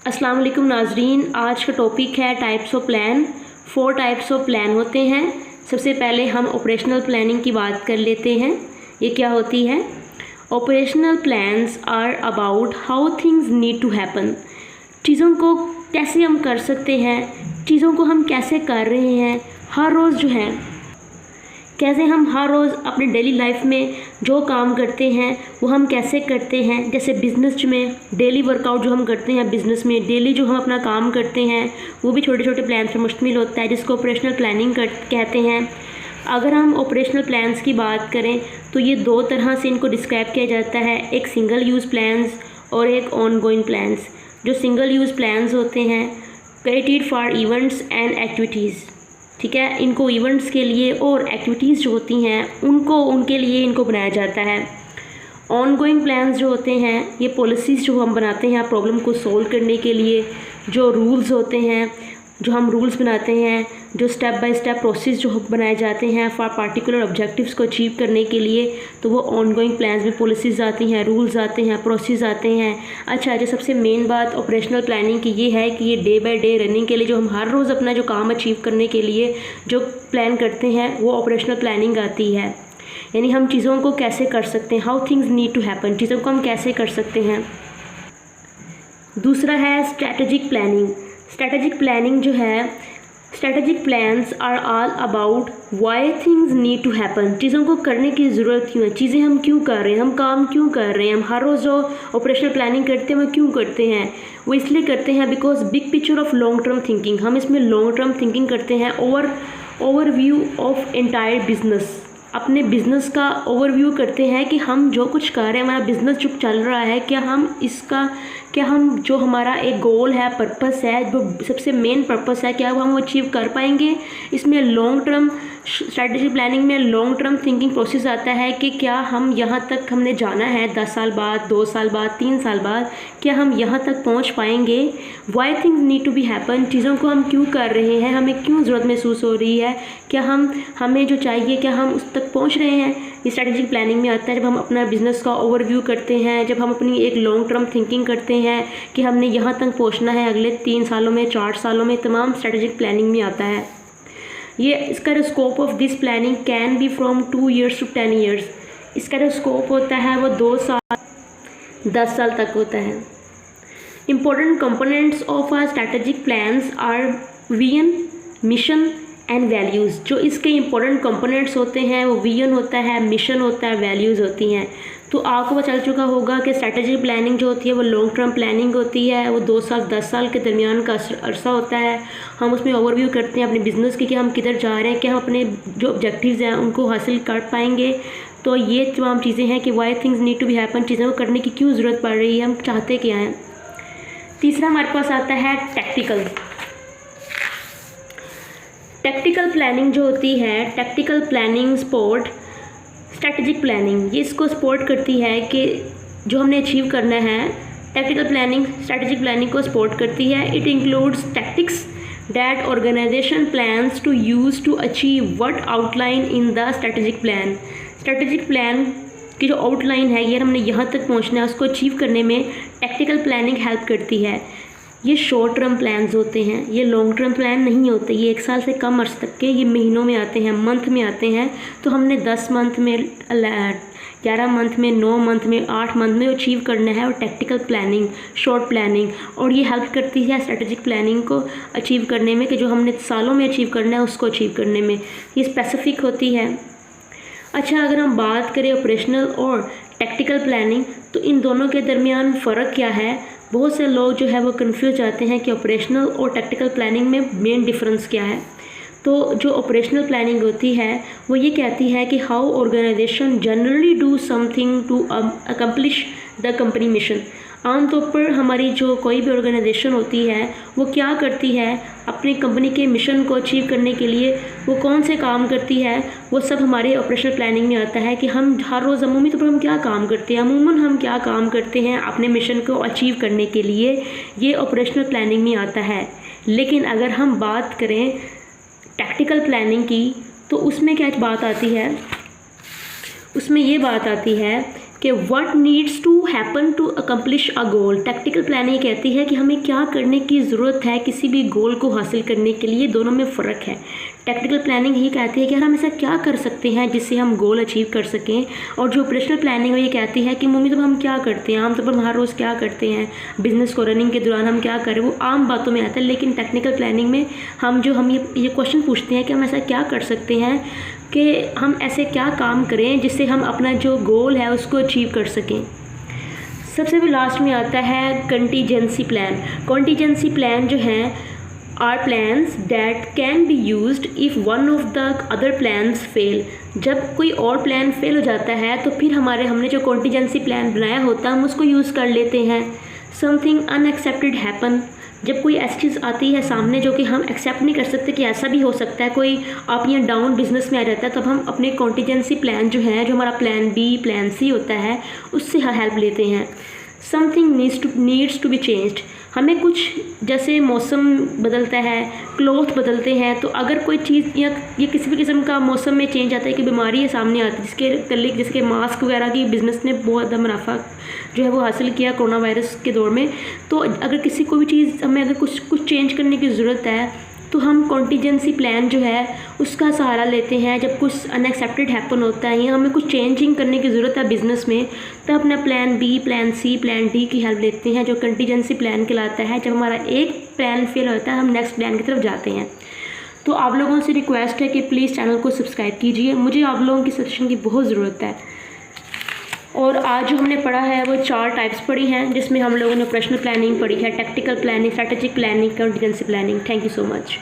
अस्सलाम वालेकुम नाजरीन, आज का टॉपिक है types of plan. 4 types of plan होते हैं। सबसे पहले हम ऑपरेशनल प्लानिंग की बात कर लेते हैं। ये क्या होती है? Operational plans are about how things need to happen. चीज़ों को कैसे हम कर सकते हैं, चीज़ों को हम कैसे कर रहे हैं, हर रोज़ जो है कैसे हम हर रोज़ अपने डेली लाइफ में जो काम करते हैं वो हम कैसे करते हैं। जैसे बिज़नेस में डेली वर्कआउट जो हम करते हैं, बिज़नेस में डेली जो हम अपना काम करते हैं वो भी छोटे छोटे प्लान पर मुश्तमिल होता है, जिसको ऑपरेशनल प्लानिंग कहते हैं। अगर हम ऑपरेशनल प्लान्स की बात करें तो ये 2 तरह से इनको डिस्क्राइब किया जाता है, एक सिंगल यूज़ प्लान्स और एक ऑन गोइंग प्लान्स। जो सिंगल यूज़ प्लान्स होते हैं created for events and activities, ठीक है, इनको इवेंट्स के लिए और एक्टिविटीज़ जो होती हैं उनके लिए इनको बनाया जाता है। ऑन गोइंग प्लान्स जो होते हैं ये पॉलिसीज़ जो हम बनाते हैं प्रॉब्लम को सोल्व करने के लिए, जो रूल्स होते हैं जो हम रूल्स बनाते हैं, जो स्टेप बाय स्टेप प्रोसेस जो बनाए जाते हैं फॉर पार्टिकुलर ऑब्जेक्टिव्स को अचीव करने के लिए, तो वो ऑन गोइंग प्लान्स में पॉलिसीज़ आती हैं, रूल्स आते हैं, प्रोसेस आते हैं। अच्छा, जो सबसे मेन बात ऑपरेशनल प्लानिंग की ये है कि ये डे बाय डे रनिंग के लिए जो हम हर रोज़ अपना जो काम अचीव करने के लिए जो प्लान करते हैं वो ऑपरेशनल प्लानिंग आती है। यानी हम चीज़ों को कैसे कर सकते हैं, how things need to happen, चीज़ों को हम कैसे कर सकते हैं। दूसरा है स्ट्रैटेजिक प्लानिंग। स्ट्रैटेजिक प्लानिंग जो है, strategic plans are all about why things need to happen. चीज़ों को करने की ज़रूरत क्यों है, चीज़ें हम क्यों कर रहे हैं, हम काम क्यों कर रहे हैं, हम हर रोज़ जो ऑपरेशनल प्लानिंग करते हैं वो क्यों करते हैं। वो इसलिए करते हैं because big picture of long term thinking, हम इसमें लॉन्ग टर्म थिंकिंग करते हैं। ओवरव्यू ऑफ एंटायर बिजनेस, अपने बिज़नेस का ओवरव्यू करते हैं कि हम जो कुछ कर रहे हैं, हमारा बिज़नेस जो चल रहा है, क्या हम जो हमारा एक गोल है, पर्पस है, जो सबसे मेन पर्पस है, क्या वो हम अचीव कर पाएंगे। इसमें लॉन्ग टर्म स्ट्रैटेजी प्लानिंग में लॉन्ग टर्म थिंकिंग प्रोसेस आता है कि क्या हम यहाँ तक हमने जाना है 10 साल बाद, 2 साल बाद, 3 साल बाद, क्या हम यहाँ तक पहुँच पाएंगे। Why things need to be happen, चीज़ों को हम क्यों कर रहे हैं, हमें क्यों ज़रूरत महसूस हो रही है, क्या हमें जो चाहिए क्या हम उस तक पहुँच रहे हैं। ये स्ट्रैटेजिक प्लानिंग में आता है जब हम अपना बिज़नेस का ओवरव्यू करते हैं, जब हम अपनी एक लॉन्ग टर्म थिंकिंग करते हैं कि हमने यहाँ तक पहुँचना है अगले 3 सालों में, 4 सालों में, तमाम स्ट्रैटेजिक प्लानिंग में आता है ये। इसका scope of this planning can be from 2 years to 10 years। इसका जो स्कोप होता है वो 2 साल 10 साल तक होता है। Important components of our strategic plans are vision, mission and values. जो इसके इम्पोर्टेंट कंपोनेंट्स होते हैं वो विजन होता है, मिशन होता है, वैल्यूज़ होती हैं। तो आपको पता चल चुका होगा कि स्ट्रैटेजिक प्लानिंग जो होती है वो लॉन्ग टर्म प्लानिंग होती है, वो 2 साल 10 साल के दरमियान का अरसा होता है। हम उसमें ओवरव्यू करते हैं अपने बिज़नेस की कि हम किधर जा रहे हैं, कि हम अपने जो ऑब्जेक्टिव्स हैं उनको हासिल कर पाएंगे। तो ये तमाम चीज़ें हैं कि why things need to be happen, चीज़ों को करने की क्यों ज़रूरत पड़ रही है, हम चाहते क्या हैं। तीसरा हमारे पास आता है टैक्टिकल। टैक्टिकल प्लानिंग जो होती है, tactical planning support strategic planning, ये इसको सपोर्ट करती है कि जो हमने अचीव करना है। टैक्टिकल प्लानिंग स्ट्रैटेजिक प्लानिंग को सपोर्ट करती है। It includes tactics that organization plans to use to achieve what outline in the strategic plan. Strategic plan की जो आउटलाइन है, ये हमने यहाँ तक पहुँचना है, उसको अचीव करने में टैक्टिकल प्लानिंग हेल्प करती है। ये शॉर्ट टर्म प्लान्स होते हैं, ये लॉन्ग टर्म प्लान नहीं होते, ये 1 साल से कम अर्स तक के, ये महीनों में आते हैं, मंथ में आते हैं। तो हमने 10 मंथ में, 11 मंथ में, 9 मंथ में, 8 मंथ में अचीव करना है। और टैक्टिकल प्लानिंग, शॉर्ट प्लानिंग, और ये हेल्प करती है स्ट्रैटेजिक प्लानिंग को अचीव करने में, कि जो हमने सालों में अचीव करना है उसको अचीव करने में ये स्पेसिफिक होती है। अच्छा, अगर हम बात करें ऑपरेशनल और टैक्टिकल प्लानिंग, तो इन दोनों के दरमियान फ़र्क क्या है। बहुत से लोग जो है वो कंफ्यूज जाते हैं कि ऑपरेशनल और टैक्टिकल प्लानिंग में मेन डिफरेंस क्या है। तो जो ऑपरेशनल प्लानिंग होती है वो ये कहती है कि how organization generally do something to accomplish the company mission. आमतौर पर हमारी जो कोई भी ऑर्गेनाइजेशन होती है वो क्या करती है अपनी कंपनी के मिशन को अचीव करने के लिए, वो कौन से काम करती है, वो सब हमारे ऑपरेशनल प्लानिंग में आता है कि हम हर रोज़ अमूमी तौर पर हम क्या काम करते हैं, अमूमन हम क्या काम करते हैं अपने मिशन को अचीव करने के लिए, ये ऑपरेशनल प्लानिंग में आता है। लेकिन अगर हम बात करें टैक्टिकल प्लानिंग की, तो उसमें क्या बात आती है, उसमें ये बात आती है कि what needs to happen to accomplish a goal. Tactical planning कहती है कि हमें क्या करने की ज़रूरत है किसी भी गोल को हासिल करने के लिए, दोनों में फ़र्क है। टैक्टिकल प्लानिंग ही कहती है कि यार हम ऐसा क्या कर सकते हैं जिससे हम गोल अचीव कर सकें, और जो ऑपरेशनल प्लानिंग है ये कहती है कि मम्मी तो हम क्या करते हैं, आमतौर पर हर रोज़ क्या करते हैं, बिज़नेस को रनिंग के दौरान हम क्या करें, वो आम बातों में आता है। लेकिन टेक्निकल प्लानिंग में हम ये क्वेश्चन पूछते हैं कि हम ऐसा क्या कर सकते हैं कि हम ऐसे क्या काम करें जिससे हम अपना जो गोल है उसको अचीव कर सकें। सबसे भी लास्ट में आता है कंटीजेंसी प्लान। कंटीजेंसी प्लान जो हैं are plans that can be used if one of the other plans fail. जब कोई और प्लान फेल हो जाता है तो फिर हमने जो कंटीजेंसी प्लान बनाया होता है हम उसको यूज़ कर लेते हैं। समथिंग अनएक्सेप्टेड हैपन, जब कोई ऐसी चीज़ आती है सामने जो कि हम एक्सेप्ट नहीं कर सकते कि ऐसा भी हो सकता है, कोई आप यहाँ डाउन बिजनेस में आ जाता है, तब हम अपने कॉन्टीजेंसी प्लान जो है, जो हमारा प्लान बी प्लान सी होता है, उससे हेल्प लेते हैं। Something needs to be changed, हमें कुछ जैसे मौसम बदलता है, क्लोथ बदलते हैं, तो अगर कोई चीज़ या ये किसी भी किस्म का मौसम में चेंज आता है कि बीमारी है सामने आती है, जिसके तल्लीक जिसके मास्क वगैरह की बिज़नेस ने बहुत ज़्यादा मुनाफा जो है वो हासिल किया कोरोना वायरस के दौर में, तो अगर किसी को भी चीज़ हमें अगर कुछ चेंज करने की ज़रूरत है तो हम कॉन्टीजेंसी प्लान जो है उसका सहारा लेते हैं। जब कुछ अनएक्सेप्टेड हैपन होता है या हमें कुछ चेंजिंग करने की ज़रूरत है बिज़नेस में, तब अपना plan B plan C plan D की हेल्प लेते हैं, जो कंटीजेंसी प्लान कहलाता है। जब हमारा एक प्लान फेल होता है हम नेक्स्ट प्लान की तरफ जाते हैं। तो आप लोगों से रिक्वेस्ट है कि प्लीज़ चैनल को सब्सक्राइब कीजिए, मुझे आप लोगों की सजेशन की बहुत ज़रूरत है। और आज जो हमने पढ़ा है वो 4 टाइप्स पढ़ी हैं, जिसमें हम लोगों ने ऑपरेशनल प्लानिंग पढ़ी है, tactical planning, strategic planning, contingency planning. Thank you so much.